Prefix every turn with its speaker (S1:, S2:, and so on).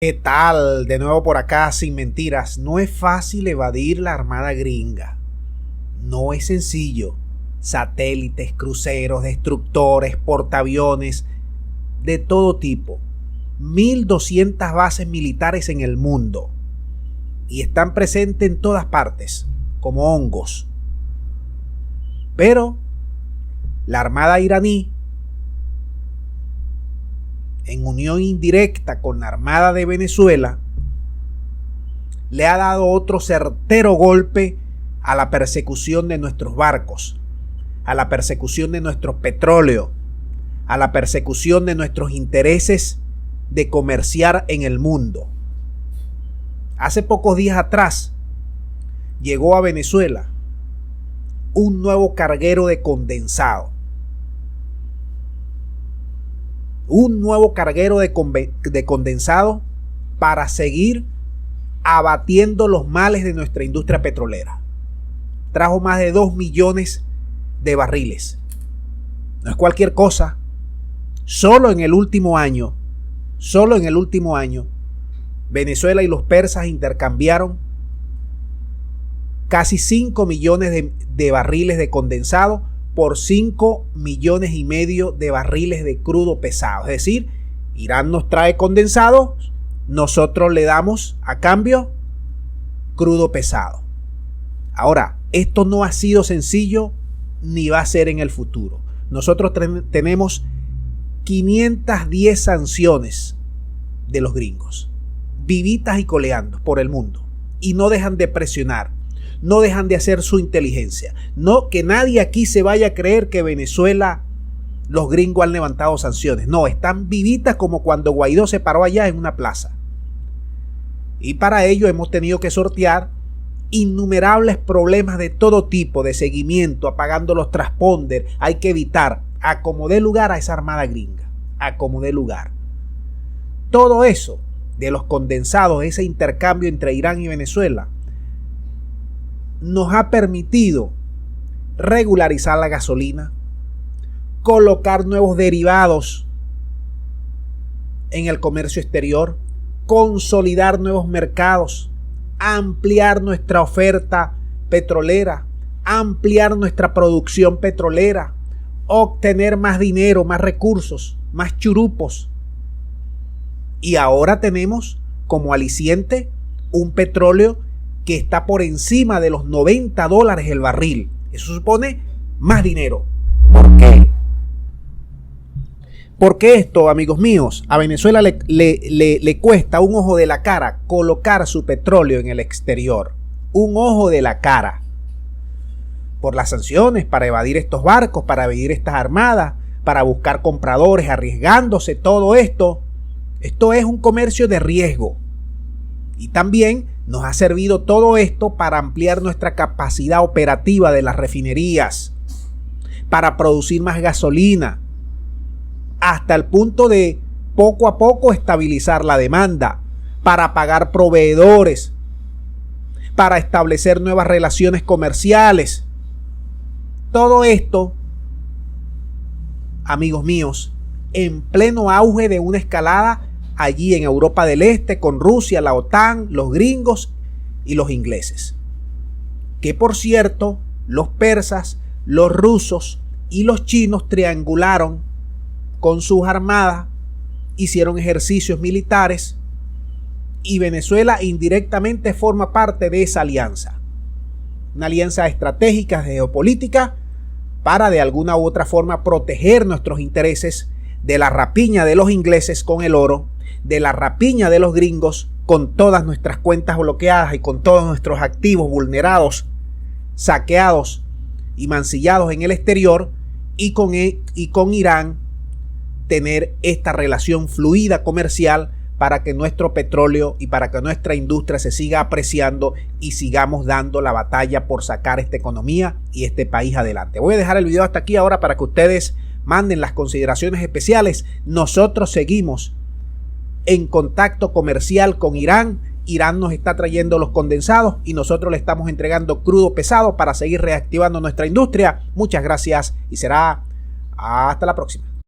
S1: ¿Qué tal? De nuevo por acá, sin mentiras. No es fácil evadir la armada gringa. No es sencillo. Satélites, cruceros, destructores, portaaviones, de todo tipo. 1.200 bases militares en el mundo. Y están presentes en todas partes, como hongos. Pero la armada iraní, en unión indirecta con la Armada de Venezuela, le ha dado otro certero golpe a la persecución de nuestros barcos, a la persecución de nuestro petróleo, a la persecución de nuestros intereses de comerciar en el mundo. Hace pocos días atrás llegó a Venezuela un nuevo carguero de condensado. Un nuevo carguero de condensado para seguir abatiendo los males de nuestra industria petrolera. Trajo más de 2 millones de barriles. No es cualquier cosa. Solo en el último año, Venezuela y los persas intercambiaron casi 5 millones de barriles de condensado por 5 millones y medio de barriles de crudo pesado. Es decir, Irán nos trae condensado, nosotros le damos a cambio crudo pesado. Ahora, esto no ha sido sencillo ni va a ser en el futuro. Nosotros tenemos 510 sanciones de los gringos, vivitas y coleando por el mundo, y no dejan de presionar. No dejan de hacer su inteligencia. No, que nadie aquí se vaya a creer que Venezuela, los gringos han levantado sanciones. No, están vivitas como cuando Guaidó se paró allá en una plaza. Y para ello hemos tenido que sortear innumerables problemas de todo tipo, de seguimiento, apagando los transponders. Hay que evitar, a como dé lugar a esa armada gringa, a como dé lugar. Todo eso de los condensados, ese intercambio entre Irán y Venezuela, nos ha permitido regularizar la gasolina, colocar nuevos derivados en el comercio exterior, consolidar nuevos mercados, ampliar nuestra oferta petrolera, ampliar nuestra producción petrolera, obtener más dinero, más recursos, más churupos. Y ahora tenemos como aliciente un petróleo que está por encima de los $90 el barril. Eso supone más dinero. ¿Por qué? Porque esto, amigos míos, a Venezuela le cuesta un ojo de la cara colocar su petróleo en el exterior. Un ojo de la cara. Por las sanciones, para evadir estos barcos, para evadir estas armadas, para buscar compradores, arriesgándose todo esto. Esto es un comercio de riesgo. Y también nos ha servido todo esto para ampliar nuestra capacidad operativa de las refinerías, para producir más gasolina, hasta el punto de poco a poco estabilizar la demanda, para pagar proveedores, para establecer nuevas relaciones comerciales. Todo esto, amigos míos, en pleno auge de una escalada allí en Europa del Este, con Rusia, la OTAN, los gringos y los ingleses. Que por cierto, los persas, los rusos y los chinos triangularon con sus armadas, hicieron ejercicios militares y Venezuela indirectamente forma parte de esa alianza. Una alianza estratégica geopolítica para de alguna u otra forma proteger nuestros intereses de la rapiña de los ingleses con el oro, de la rapiña de los gringos con todas nuestras cuentas bloqueadas y con todos nuestros activos vulnerados, saqueados y mancillados en el exterior, y con Irán tener esta relación fluida comercial para que nuestro petróleo y para que nuestra industria se siga apreciando y sigamos dando la batalla por sacar esta economía y este país adelante. Voy a dejar el video hasta aquí ahora para que ustedes manden las consideraciones especiales. Nosotros seguimos en contacto comercial con Irán. Irán nos está trayendo los condensados y nosotros le estamos entregando crudo pesado para seguir reactivando nuestra industria. Muchas gracias y será hasta la próxima.